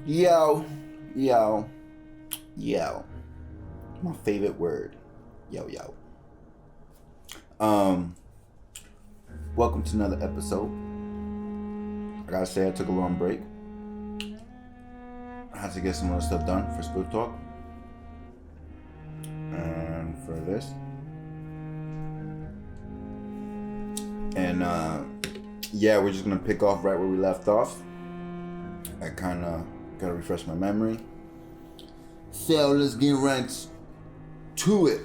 Yo, yo, yo. My favorite word. Yo, yo. Um, Welcome to another episode. I gotta say, I took a long break. I had to get some other stuff done for Split Talk. And for this. And yeah, we're just gonna pick off right where we left off. I kinda gotta refresh my memory. So let's get right to it.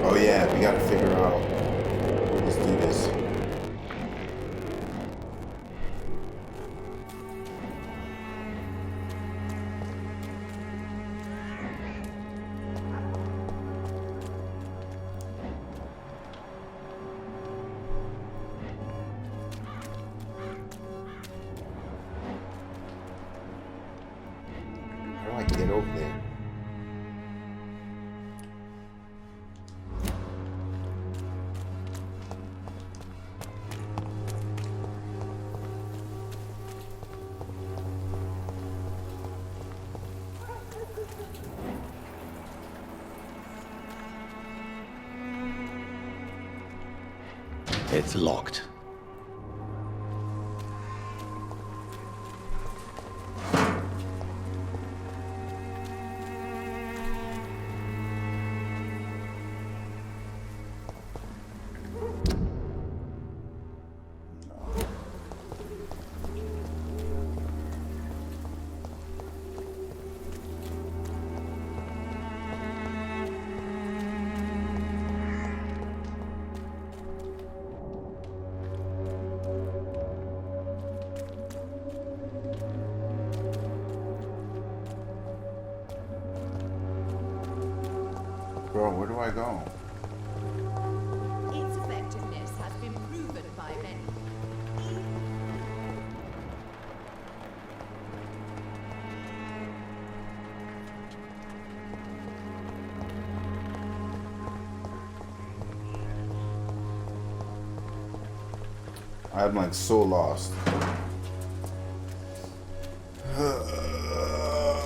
Oh yeah, we gotta figure out. Let's do this. How do I get over there? It's locked. Bro, where do I go? Its effectiveness has been proven by many. I'm like so lost.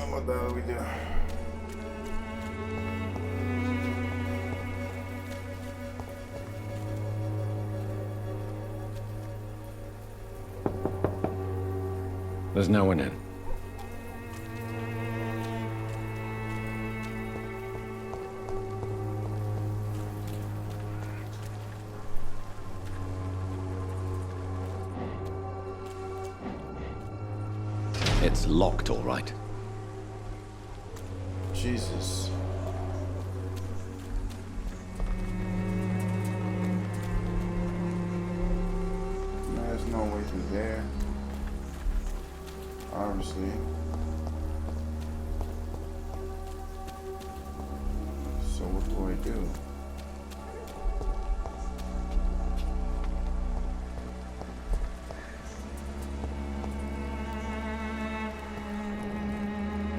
What the hell do we do? There's no one in. It's locked, all right. Jesus. There's no way through there. Obviously. So what do I do?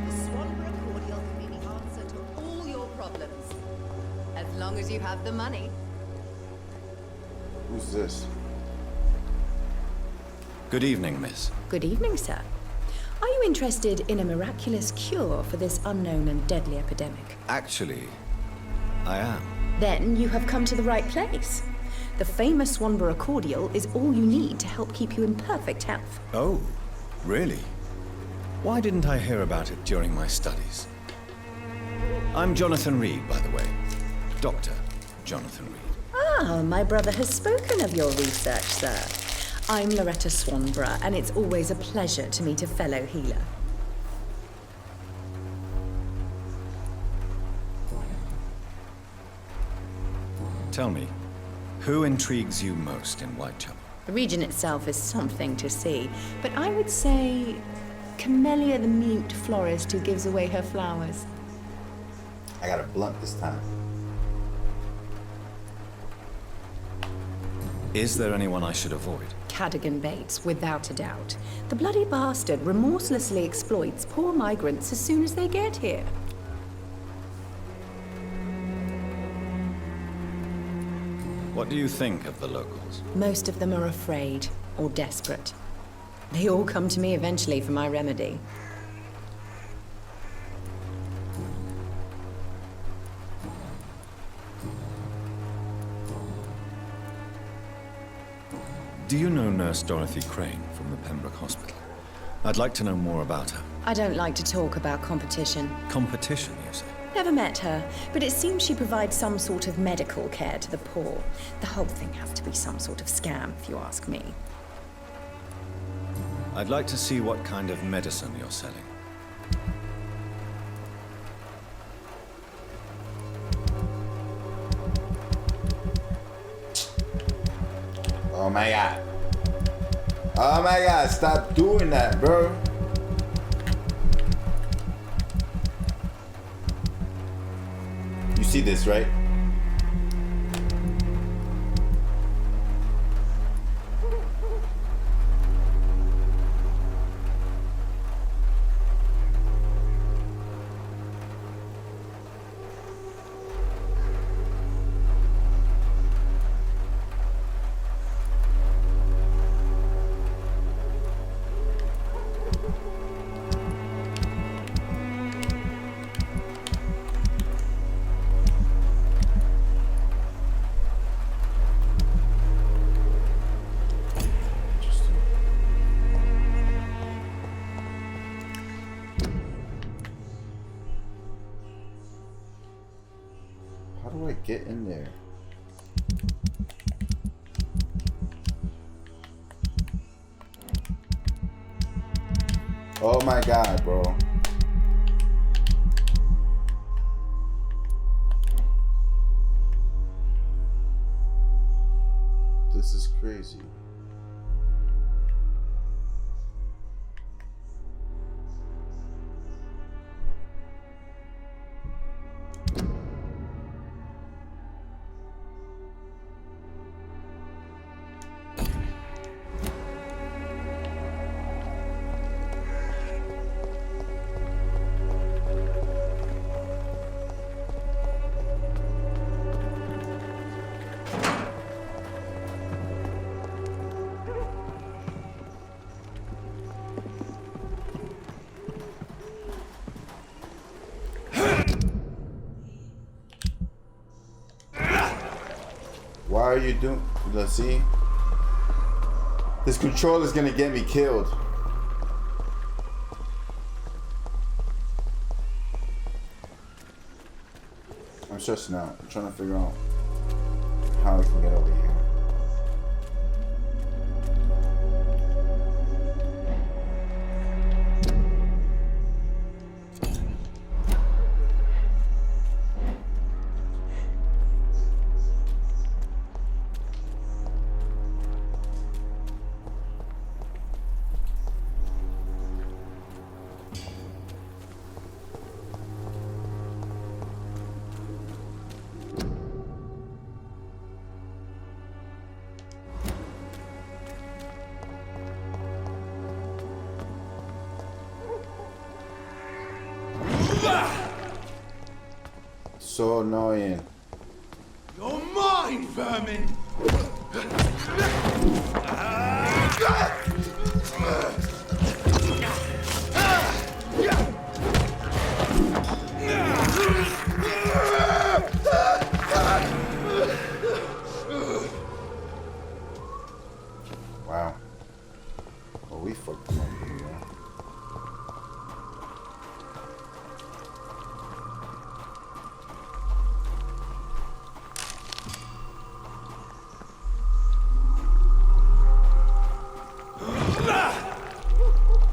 The Swanborough cordial can be the answer to all your problems. As long as you have the money. Who's this? Good evening, miss. Good evening, sir. Are you interested in a miraculous cure for this unknown and deadly epidemic? Actually, I am. Then you have come to the right place. The famous Swanborough cordial is all you need to help keep you in perfect health. Oh, really? Why didn't I hear about it during my studies? I'm Jonathan Reed, by the way. Dr. Jonathan Reed. Ah, my brother has spoken of your research, sir. I'm Loretta Swanborough, and it's always a pleasure to meet a fellow healer. Tell me, who intrigues you most in Whitechapel? The region itself is something to see, but I would say Camellia the mute florist who gives away her flowers. I got a blunt this time. Is there anyone I should avoid? Cadogan Bates, without a doubt. The bloody bastard remorselessly exploits poor migrants as soon as they get here. What do you think of the locals? Most of them are afraid or desperate. They all come to me eventually for my remedy. Do you know Nurse Dorothy Crane from the Pembroke Hospital? I'd like to know more about her. I don't like to talk about competition. Competition, you say? Never met her, but it seems she provides some sort of medical care to the poor. The whole thing has to be some sort of scam, if you ask me. I'd like to see what kind of medicine you're selling. Oh my god. Oh my god, stop doing that, bro. You see this, right? How do I get in there? Oh my god, bro. This is crazy. Why are you doing? Let's see. This controller's gonna get me killed. I'm stressing out. I'm trying to figure out how I can get over here. So annoying. You're mine, vermin! Wow. Well, we fucked them up here, man.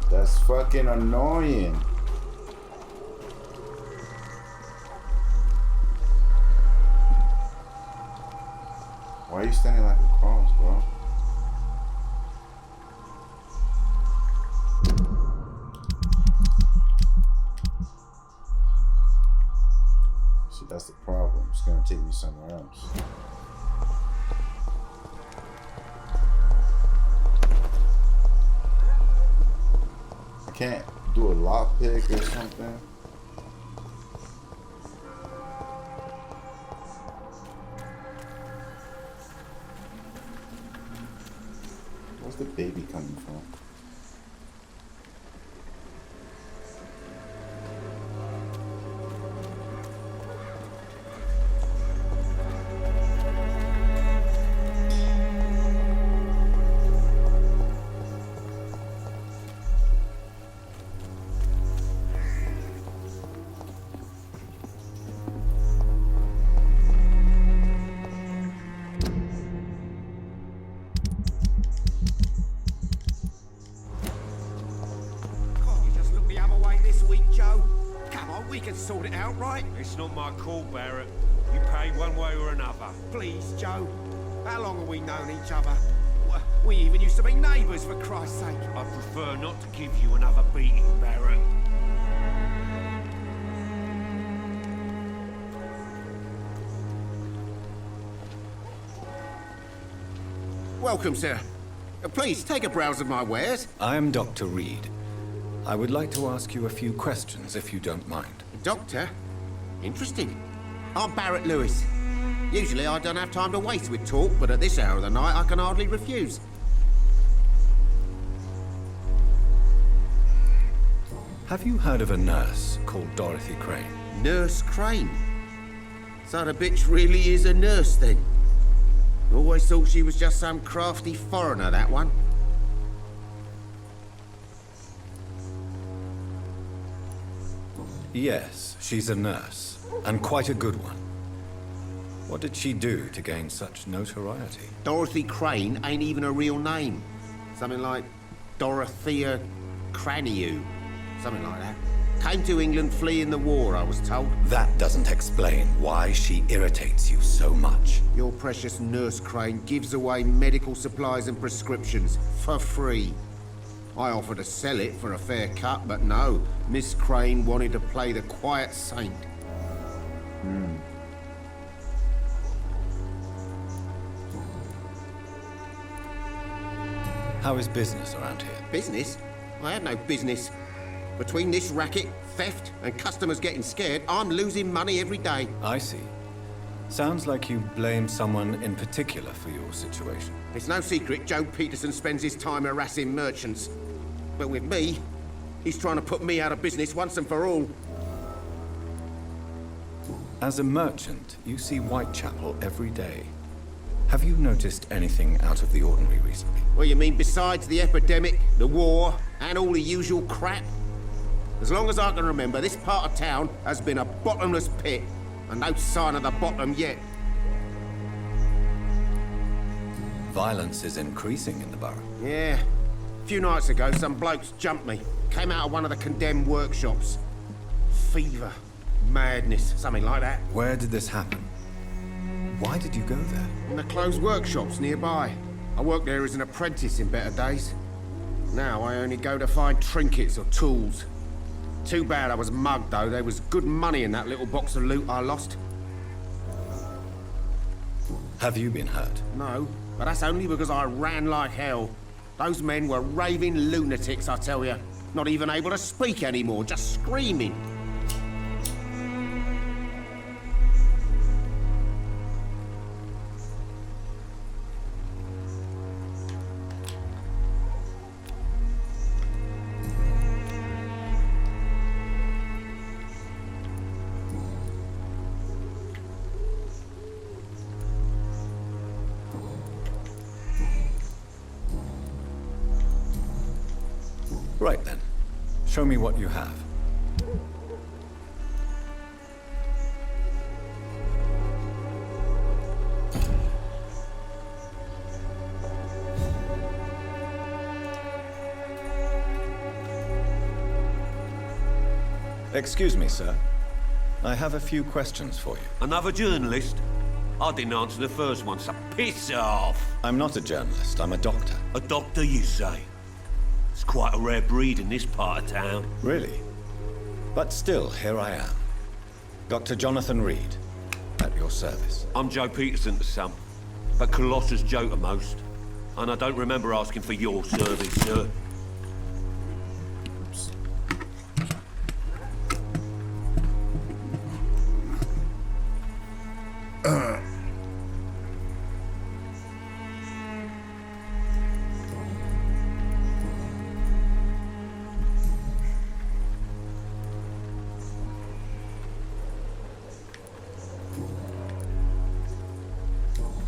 That's fucking annoying. Why are you standing like a cross, bro? See, that's the problem. It's gonna take me somewhere else. I can't do a lockpick or something. Where's the baby coming from? Can't you just look the other way this week, Joe? Come on, we can sort it out, right? It's not my call, Barrett. You pay one way or another. Please, Joe. How long have we known each other? We even used to be neighbours, for Christ's sake. I prefer not to give you another beating, Barrett. Welcome, sir. Please, take a browse of my wares. I am Dr. Reed. I would like to ask you a few questions, if you don't mind. Doctor? Interesting. I'm Barrett Lewis. Usually I don't have time to waste with talk, but at this hour of the night I can hardly refuse. Have you heard of a nurse called Dorothy Crane? Nurse Crane? So the bitch really is a nurse, then? Always thought she was just some crafty foreigner, that one. Yes, she's a nurse, and quite a good one. What did she do to gain such notoriety? Dorothy Crane ain't even a real name. Something like Dorothea Craniu. Something like that. Came to England fleeing the war, I was told. That doesn't explain why she irritates you so much. Your precious Nurse Crane gives away medical supplies and prescriptions for free. I offered to sell it for a fair cut, but no. Miss Crane wanted to play the quiet saint. How is business around here? Business? I have no business. Between this racket, theft, and customers getting scared, I'm losing money every day. I see. Sounds like you blame someone in particular for your situation. It's no secret Joe Peterson spends his time harassing merchants. But with me, he's trying to put me out of business once and for all. As a merchant, you see Whitechapel every day. Have you noticed anything out of the ordinary recently? Well, you mean besides the epidemic, the war, and all the usual crap? As long as I can remember, this part of town has been a bottomless pit, and no sign of the bottom yet. Violence is increasing in the borough. Yeah. A few nights ago, some blokes jumped me. Came out of one of the condemned workshops. Fever, madness, something like that. Where did this happen? Why did you go there? In the closed workshops nearby. I worked there as an apprentice in better days. Now I only go to find trinkets or tools. Too bad I was mugged, though. There was good money in that little box of loot I lost. Have you been hurt? No, but that's only because I ran like hell. Those men were raving lunatics, I tell you. Not even able to speak anymore, just screaming. Right then. Show me what you have. Excuse me, sir. I have a few questions for you. Another journalist? I didn't answer the first one, so piss off. I'm not a journalist, I'm a doctor. A doctor, you say? It's quite a rare breed in this part of town. Really? But still, here I am. Dr. Jonathan Reed, at your service. I'm Joe Peterson to some, but Colossus Joe to most. And I don't remember asking for your service, sir.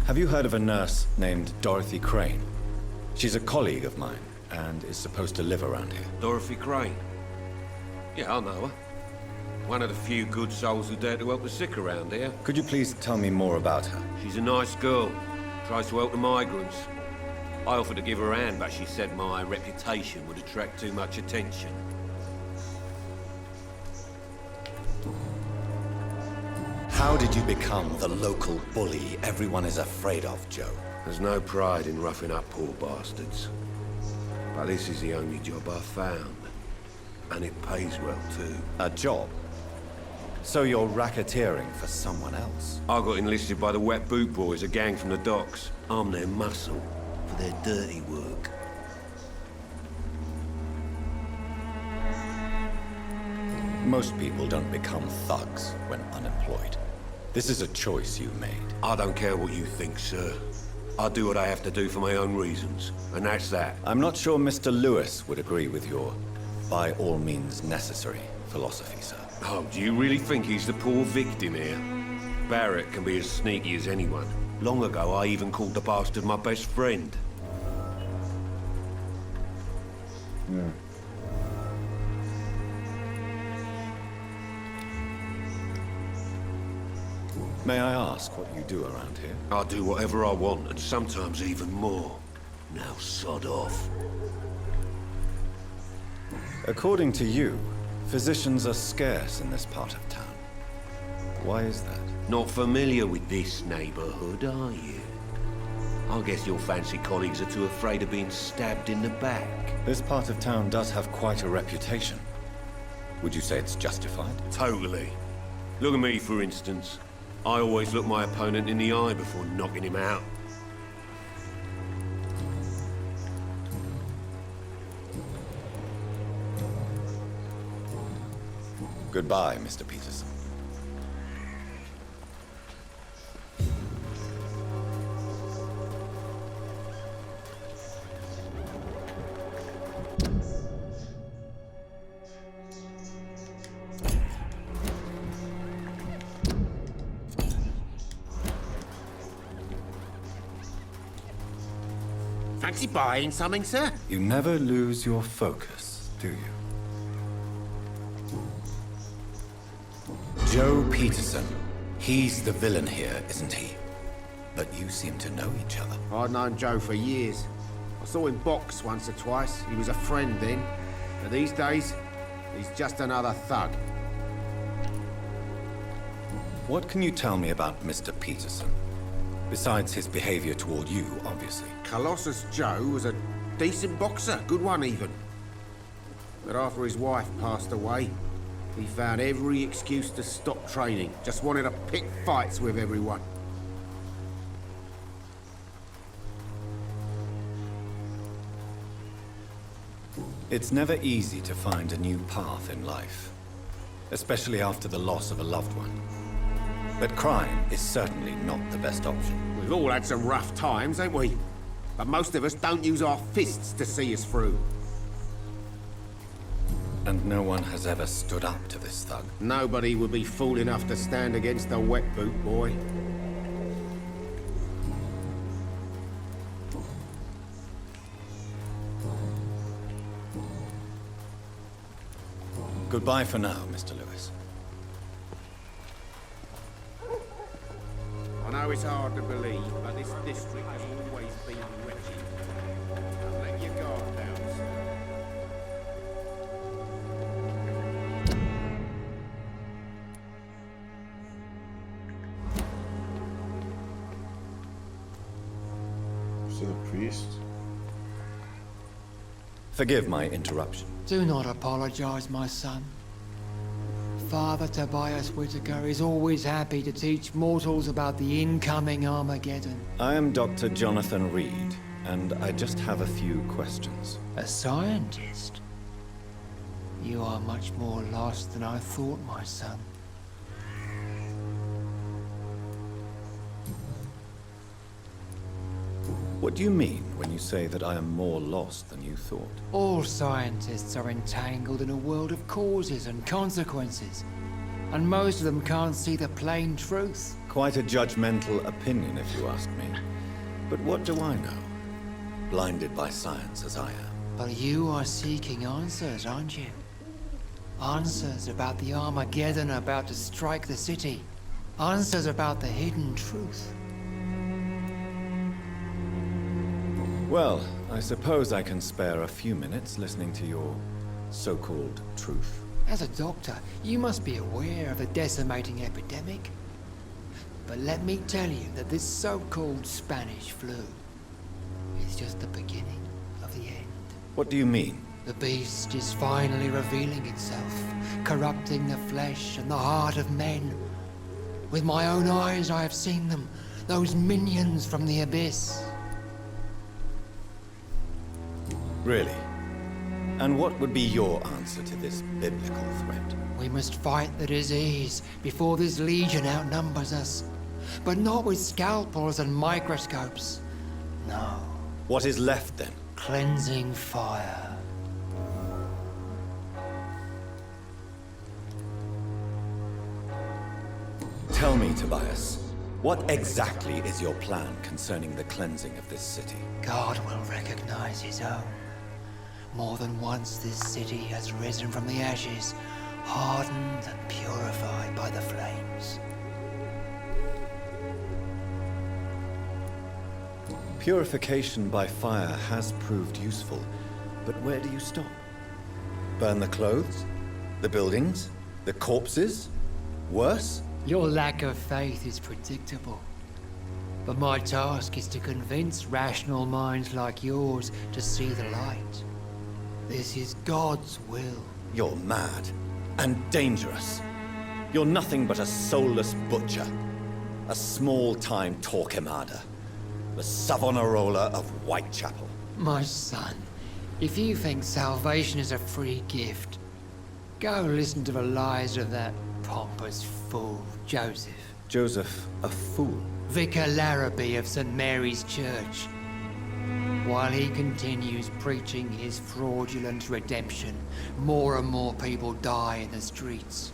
Have you heard of a nurse named Dorothy Crane? She's a colleague of mine, and is supposed to live around here. Dorothy Crane? Yeah, I know her. One of the few good souls who dare to help the sick around here. Could you please tell me more about her? She's a nice girl. Tries to help the migrants. I offered to give her a hand, but she said my reputation would attract too much attention. How did you become the local bully everyone is afraid of, Joe? There's no pride in roughing up poor bastards. But this is the only job I've found. And it pays well, too. A job? So you're racketeering for someone else? I got enlisted by the Wet Boot Boys, a gang from the docks. I'm their muscle for their dirty work. Most people don't become thugs when unemployed. This is a choice you made. I don't care what you think, sir. I do what I have to do for my own reasons, and that's that. I'm not sure Mr. Lewis would agree with your by all means necessary philosophy, sir. Oh, do you really think he's the poor victim here? Barrett can be as sneaky as anyone. Long ago, I even called the bastard my best friend. May I ask what you do around here? I do whatever I want, and sometimes even more. Now sod off. According to you, physicians are scarce in this part of town. Why is that? Not familiar with this neighborhood, are you? I guess your fancy colleagues are too afraid of being stabbed in the back. This part of town does have quite a reputation. Would you say it's justified? Totally. Look at me, for instance. I always look my opponent in the eye before knocking him out. Goodbye, Mr. Peterson. Fancy buying something, sir? You never lose your focus, do you? Joe Peterson. He's the villain here, isn't he? But you seem to know each other. I'd known Joe for years. I saw him box once or twice. He was a friend then. But these days, he's just another thug. What can you tell me about Mr. Peterson? Besides his behavior toward you, obviously. Colossus Joe was a decent boxer, good one even. But after his wife passed away, he found every excuse to stop training. Just wanted to pick fights with everyone. It's never easy to find a new path in life, especially after the loss of a loved one. But crime is certainly not the best option. We've all had some rough times, ain't we? But most of us don't use our fists to see us through. And no one has ever stood up to this thug. Nobody would be fool enough to stand against a wet boot boy. Goodbye for now, Mr. Lewis. I know it's hard to believe, but this district has always been wretched. Don't let your guard down, sir. Still a priest? Forgive my interruption. Do not apologize, my son. Father Tobias Whitaker is always happy to teach mortals about the incoming Armageddon. I am Dr. Jonathan Reed, and I just have a few questions. A scientist? You are much more lost than I thought, my son. What do you mean when you say that I am more lost than you thought? All scientists are entangled in a world of causes and consequences, and most of them can't see the plain truth. Quite a judgmental opinion, if you ask me. But what do I know? Blinded by science as I am. But you are seeking answers, aren't you? Answers about the Armageddon about to strike the city. Answers about the hidden truth. Well, I suppose I can spare a few minutes listening to your so-called truth. As a doctor, you must be aware of the decimating epidemic. But let me tell you that this so-called Spanish flu is just the beginning of the end. What do you mean? The beast is finally revealing itself, corrupting the flesh and the heart of men. With my own eyes I have seen them, those minions from the abyss. Really? And what would be your answer to this biblical threat? We must fight the disease before this legion outnumbers us. But not with scalpels and microscopes. No. What is left then? Cleansing fire. Tell me, Tobias, what exactly is your plan concerning the cleansing of this city? God will recognize his own. More than once this city has risen from the ashes, hardened and purified by the flames. Purification by fire has proved useful, but where do you stop? Burn the clothes? The buildings? The corpses? Worse? Your lack of faith is predictable. But my task is to convince rational minds like yours to see the light. This is God's will. You're mad and dangerous. You're nothing but a soulless butcher. A small-time Torquemada. The Savonarola of Whitechapel. My son, if you think salvation is a free gift, go listen to the lies of that pompous fool, Joseph. Joseph, a fool? Vicar Larrabee of St. Mary's Church. While he continues preaching his fraudulent redemption, more and more people die in the streets.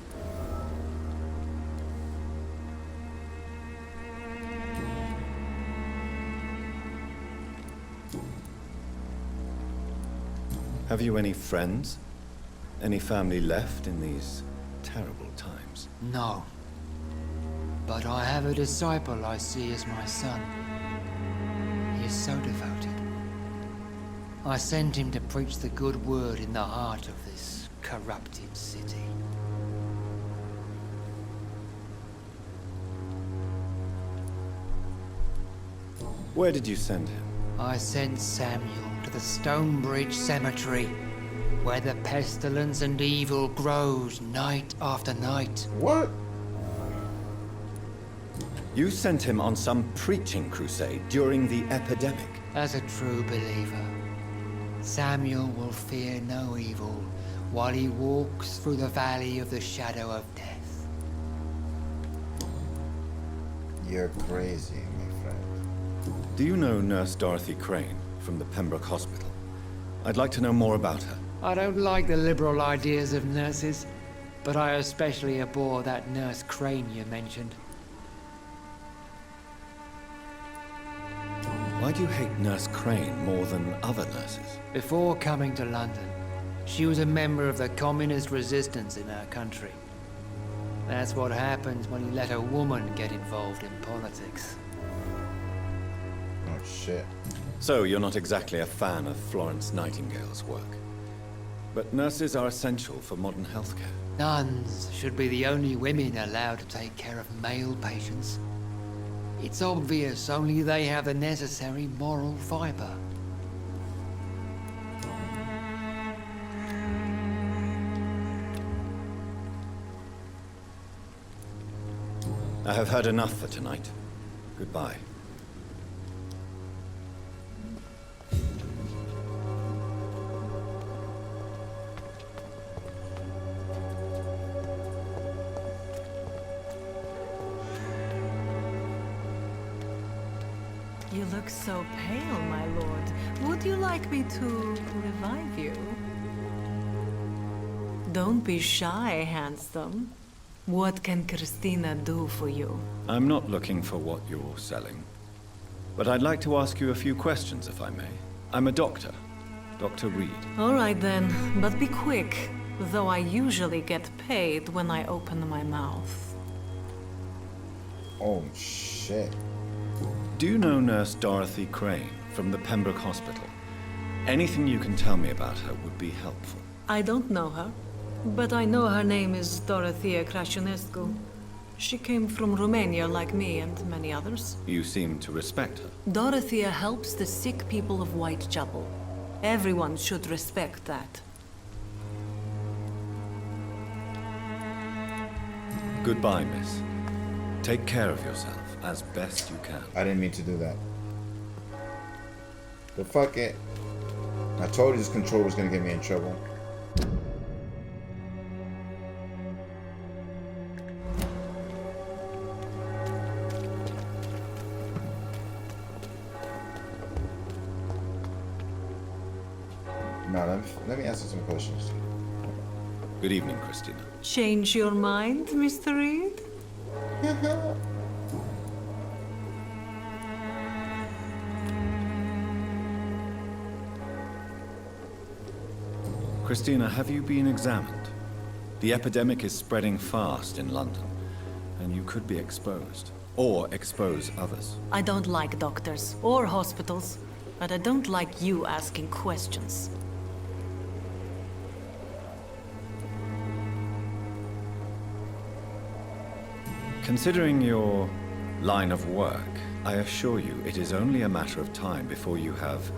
Have you any friends? Any family left in these terrible times? No. But I have a disciple I see as my son. He is so devoted. I sent him to preach the good word in the heart of this corrupted city. Where did you send him? I sent Samuel to the Stonebridge Cemetery, where the pestilence and evil grows night after night. What? You sent him on some preaching crusade during the epidemic. As a true believer, Samuel will fear no evil while he walks through the valley of the shadow of death. You're crazy, my friend. Do you know Nurse Dorothy Crane from the Pembroke Hospital? I'd like to know more about her. I don't like the liberal ideas of nurses, but I especially abhor that Nurse Crane you mentioned. Why do you hate Nurse Crane more than other nurses? Before coming to London, she was a member of the communist resistance in our country. That's what happens when you let a woman get involved in politics. Oh, shit. So, you're not exactly a fan of Florence Nightingale's work. But nurses are essential for modern healthcare. Nuns should be the only women allowed to take care of male patients. It's obvious only they have the necessary moral fiber. I have heard enough for tonight. Goodbye. You look so pale, my lord. Would you like me to revive you? Don't be shy, handsome. What can Christina do for you? I'm not looking for what you're selling. But I'd like to ask you a few questions, if I may. I'm a doctor. Dr. Reed. All right then, but be quick. Though I usually get paid when I open my mouth. Oh, shit. Do you know Nurse Dorothy Crane from the Pembroke Hospital? Anything you can tell me about her would be helpful. I don't know her, but I know her name is Dorothea Crasionescu. She came from Romania like me and many others. You seem to respect her. Dorothea helps the sick people of Whitechapel. Everyone should respect that. Goodbye, miss. Take care of yourself as best you can. I didn't mean to do that. But fuck it. I told you this control was gonna get me in trouble. Now, let me answer some questions. Good evening, Christina. Change your mind, Mr. Reed? Christina, have you been examined? The epidemic is spreading fast in London, and you could be exposed. Or expose others. I don't like doctors or hospitals, but I don't like you asking questions. Considering your line of work, I assure you it is only a matter of time before you have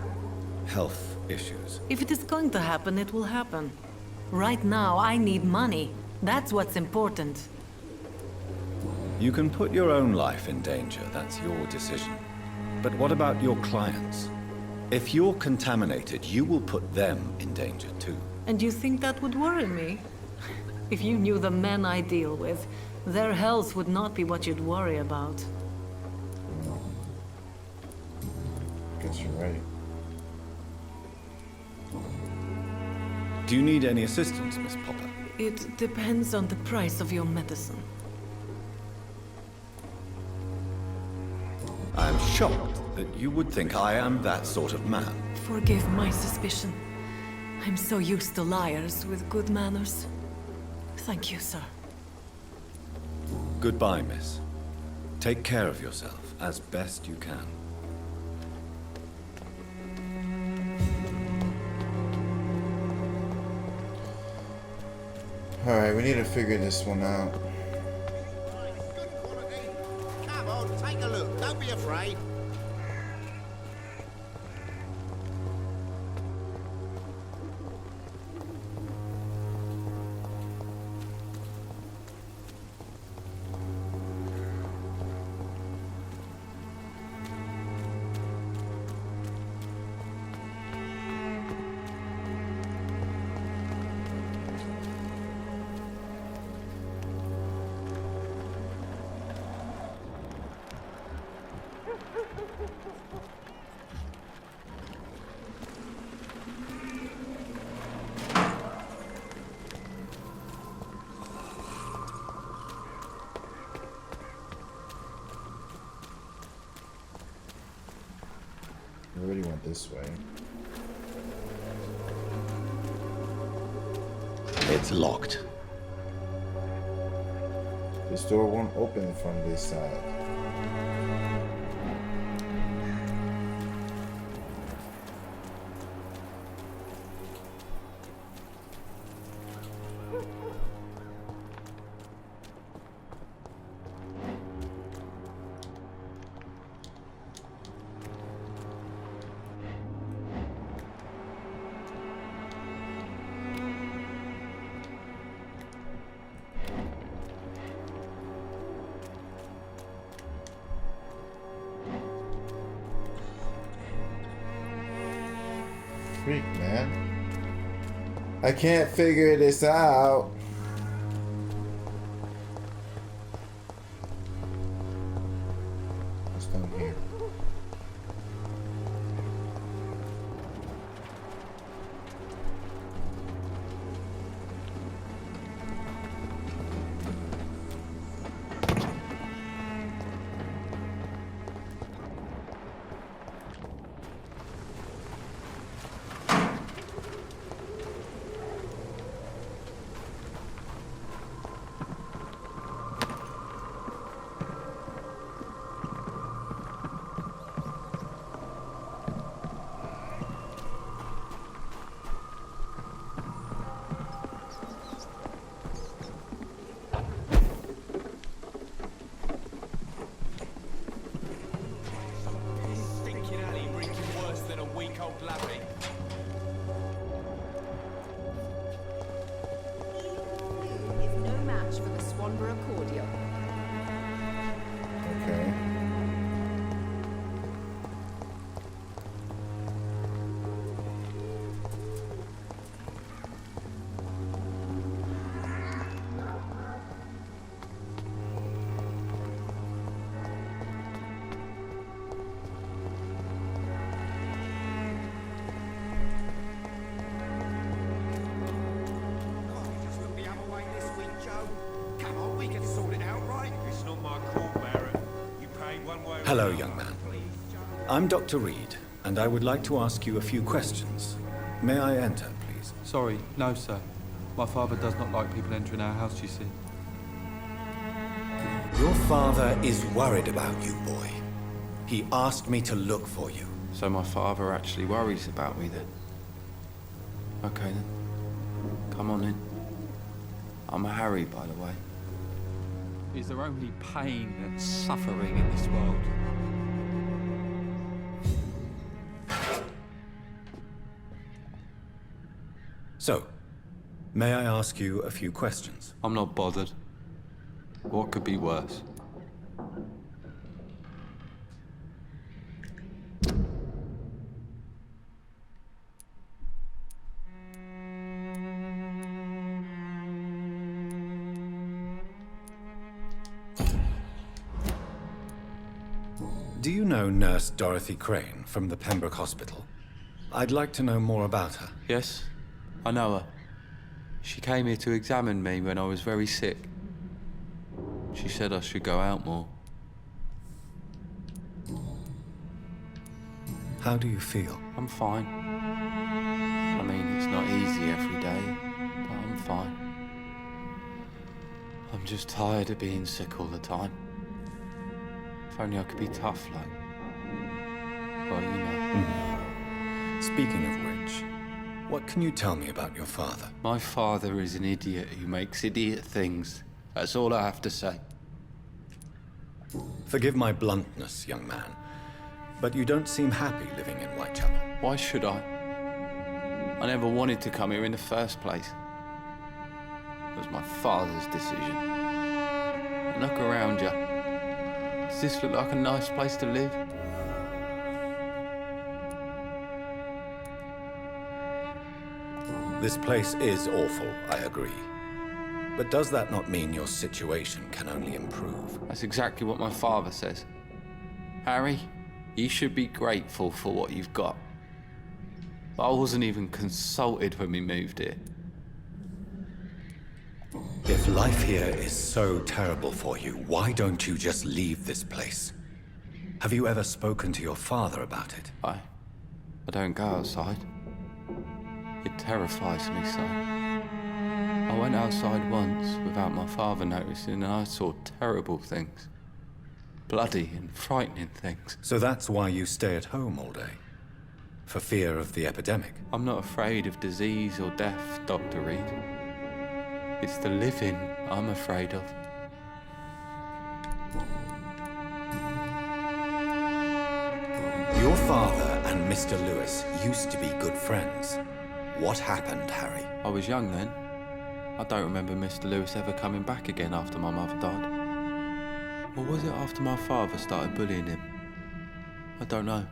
health issues. If it is going to happen, it will happen. Right now, I need money. That's what's important. You can put your own life in danger, that's your decision. But what about your clients? If you're contaminated, you will put them in danger too. And you think that would worry me? If you knew the men I deal with, their health would not be what you'd worry about. Guess you're right. Do you need any assistance, Miss Popper? It depends on the price of your medicine. I'm shocked that you would think I am that sort of man. Forgive my suspicion. I'm so used to liars with good manners. Thank you, sir. Goodbye, miss. Take care of yourself as best you can. Alright, we need to figure this one out. Come on, take a look. Don't be afraid. I really went this way. It's locked. This door won't open from this side. Freak, man. I can't figure this out. What's down here? cold lappy. Is no match for the Swanborough cordial. Okay. Hello, young man. I'm Dr. Reed, and I would like to ask you a few questions. May I enter, please? Sorry, no, sir. My father does not like people entering our house, you see. Your father is worried about you, boy. He asked me to look for you. So my father actually worries about me then? Okay then. Come on in. I'm Harry, by the way. Is there only pain and suffering in this world? So, may I ask you a few questions? I'm not bothered. What could be worse? Do you know Nurse Dorothy Crane from the Pembroke Hospital? I'd like to know more about her. Yes, I know her. She came here to examine me when I was very sick. She said I should go out more. How do you feel? I'm fine. I mean, it's not easy every day, but I'm fine. I'm just tired of being sick all the time. If only I could be tough, like... well, you know. Speaking of which, what can you tell me about your father? My father is an idiot who makes idiot things. That's all I have to say. Forgive my bluntness, young man, but you don't seem happy living in Whitechapel. Why should I? I never wanted to come here in the first place. It was my father's decision. And look around you. Does this look like a nice place to live? This place is awful, I agree. But does that not mean your situation can only improve? That's exactly what my father says. Harry, you should be grateful for what you've got. But I wasn't even consulted when we moved here. If life here is so terrible for you, why don't you just leave this place? Have you ever spoken to your father about it? I don't go outside. It terrifies me so. I went outside once without my father noticing and I saw terrible things. Bloody and frightening things. So that's why you stay at home all day? For fear of the epidemic? I'm not afraid of disease or death, Dr. Reed. It's the living I'm afraid of. Your father and Mr. Lewis used to be good friends. What happened, Harry? I was young then. I don't remember Mr. Lewis ever coming back again after my mother died. Or was it after my father started bullying him? I don't know.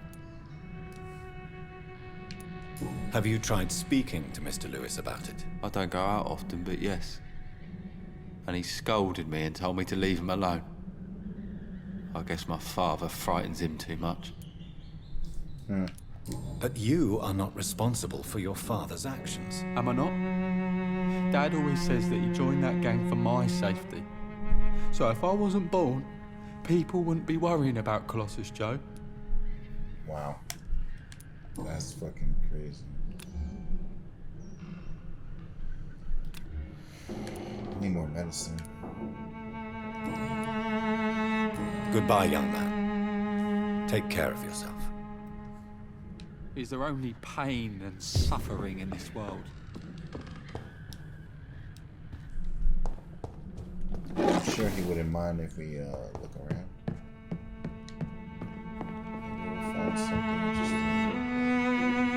Have you tried speaking to Mr. Lewis about it? I don't go out often, but yes. And he scolded me and told me to leave him alone. I guess my father frightens him too much. But you are not responsible for your father's actions. Am I not? Dad always says that he joined that gang for my safety. So if I wasn't born, people wouldn't be worrying about Colossus Joe. Wow. That's fucking crazy. Need more medicine. Goodbye, young man. Take care of yourself. Is there only pain and suffering in this world? I'm sure he wouldn't mind if we look around. Maybe we'll find something interesting.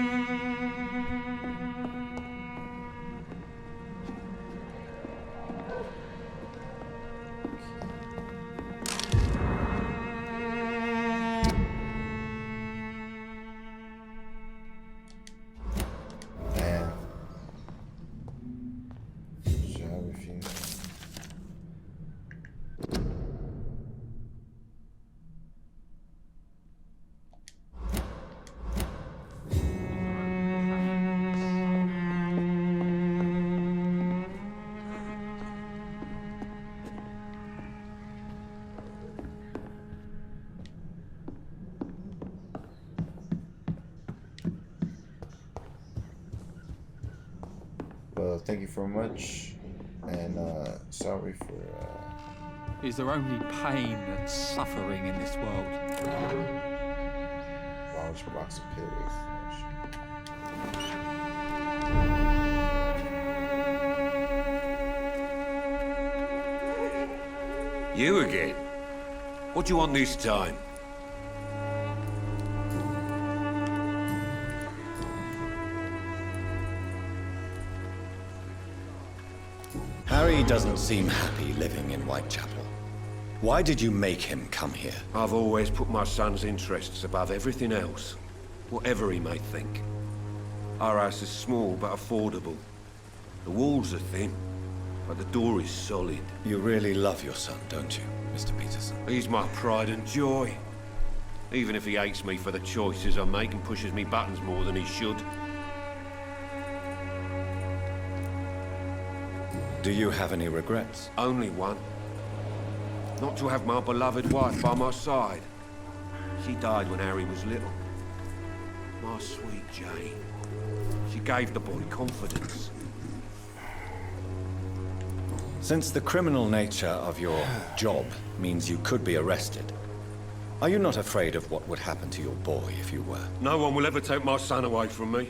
thank you very much, and sorry for. Is there only pain and suffering in this world? Large box of pills. You again? What do you want this time? Harry doesn't seem happy living in Whitechapel. Why did you make him come here? I've always put my son's interests above everything else, whatever he may think. Our house is small but affordable. The walls are thin, but the door is solid. You really love your son, don't you, Mr. Peterson? He's my pride and joy. Even if he hates me for the choices I make and pushes me buttons more than he should. Do you have any regrets? Only one. Not to have my beloved wife by my side. She died when Harry was little. My sweet Jane. She gave the boy confidence. Since the criminal nature of your job means you could be arrested, are you not afraid of what would happen to your boy if you were? No one will ever take my son away from me.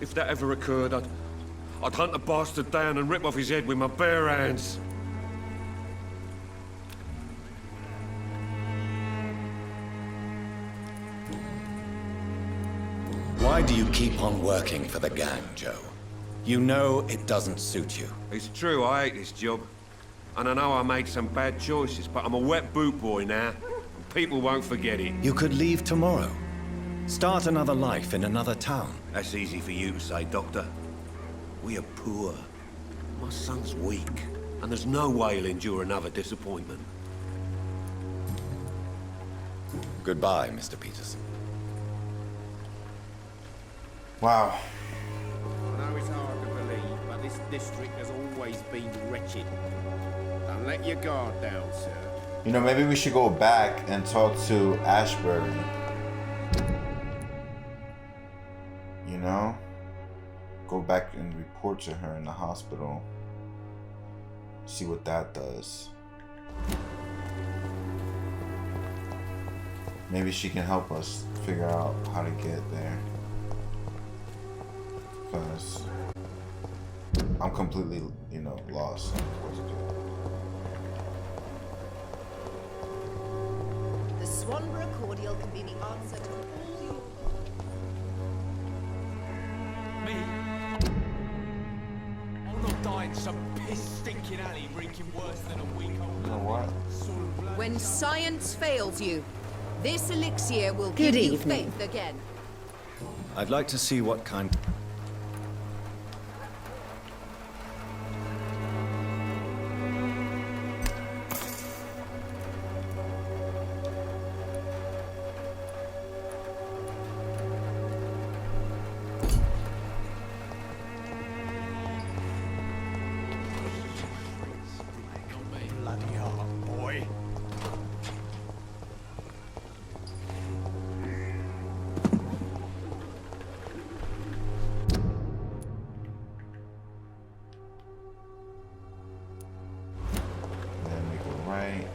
If that ever occurred, I'd hunt the bastard down and rip off his head with my bare hands. Why do you keep on working for the gang, Joe? You know it doesn't suit you. It's true, I hate this job. And I know I made some bad choices, but I'm a wet boot boy now. And people won't forget it. You could leave tomorrow. Start another life in another town. That's easy for you to say, Doctor. We are poor. My son's weak. And there's no way he'll endure another disappointment. Goodbye, Mr. Peterson. Wow. I know it's hard to believe, but this district has always been wretched. Don't let your guard down, sir. You know, maybe we should go back and talk to Ashbury. You know? Go back and report to her in the hospital. See what that does. Maybe she can help us figure out how to get there. Because I'm completely, you know, lost. The Swanborough cordial can be the answer to all your... Me? I'll not die in some piss-stinking alley reeking worse than a week-old... You know what? When science fails you, this elixir will Good give you evening. faith again. I'd like to see what kind... Bloody heart, boy. Then we go right.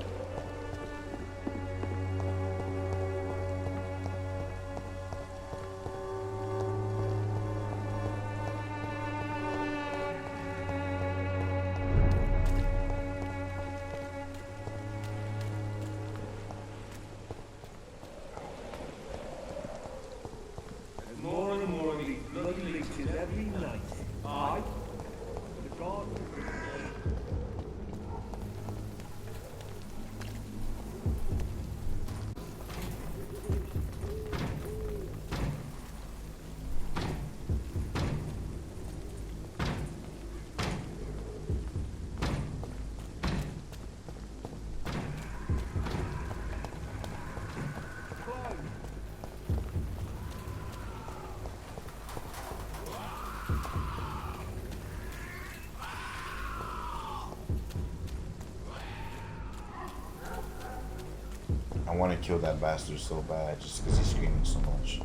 More and more of these bloody leeches every night. Aye? The God... I want to kill that bastard so bad just because he's screaming so much.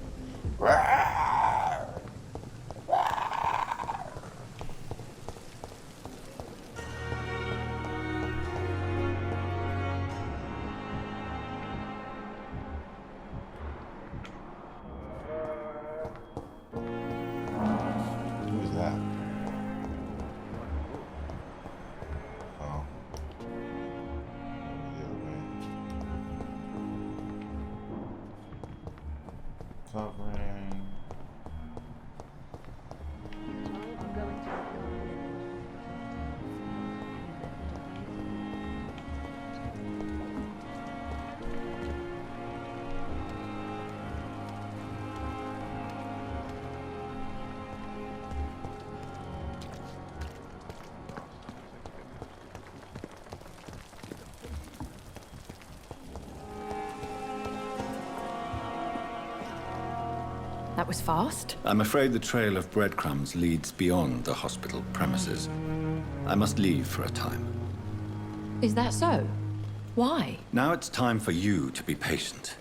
Covering. That was fast. I'm afraid the trail of breadcrumbs leads beyond the hospital premises. I must leave for a time. Is that so? Why? Now it's time for you to be patient.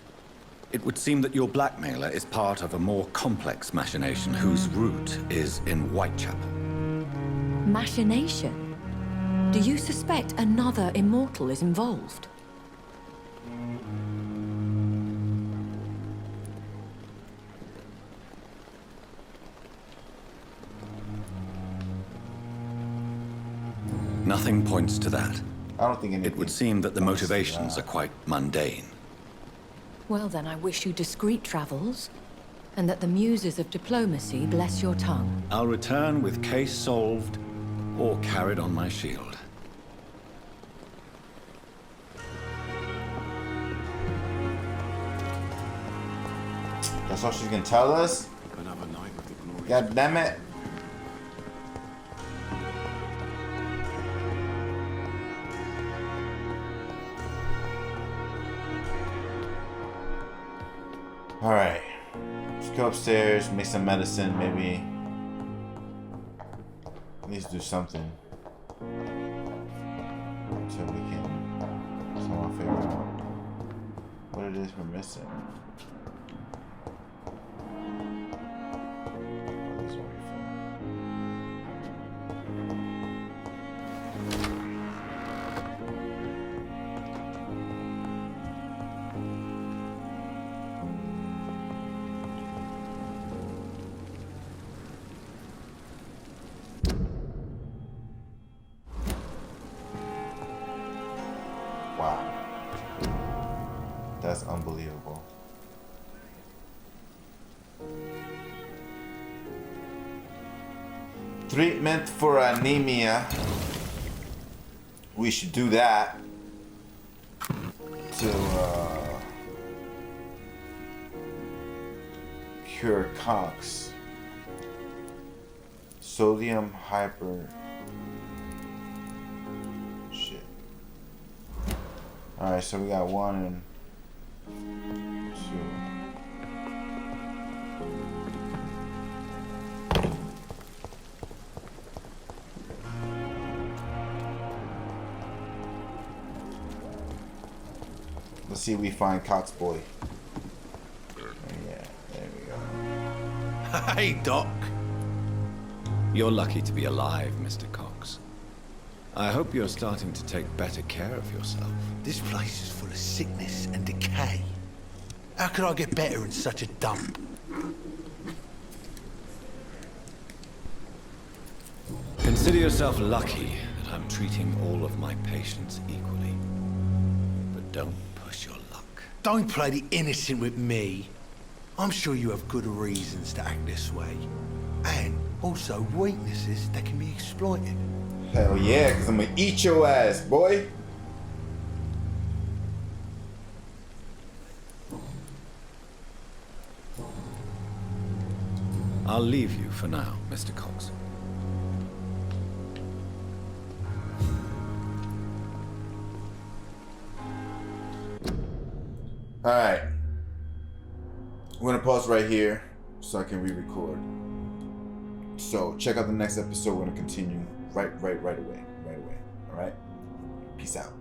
It would seem that your blackmailer is part of a more complex machination whose root is in Whitechapel. Machination? Do you suspect another immortal is involved? Nothing points to that. I don't think anything. It would seem that the motivations are quite mundane. Well, then I wish you discreet travels, and that the muses of diplomacy bless your tongue. I'll return with case solved or carried on my shield. That's all she's gonna tell us? Another night with the glory. God damn it. Alright. Let's go upstairs, make some medicine, maybe. At least do something. So we can somehow figure out what it is we're missing. What is what Wow. That's unbelievable. Treatment for anemia. We should do that to cure Cox. Sodium hyper. Shit. Alright, so we got 1 and 2. Let's see if we find Cox Boy. Yeah, there we go. Hey, Doc. You're lucky to be alive, Mr. Cox. I hope you're starting to take better care of yourself. This place is full of sickness and decay. How could I get better in such a dump? Consider yourself lucky that I'm treating all of my patients equally. But don't push your luck. Don't play the innocent with me. I'm sure you have good reasons to act this way. And also weaknesses that can be exploited. Hell yeah, because I'm gonna eat your ass, boy. I'll leave you for now, Mr. Cox. Alright. We're gonna pause right here so I can re-record. So check out the next episode. We're gonna continue right away. Alright? Peace out.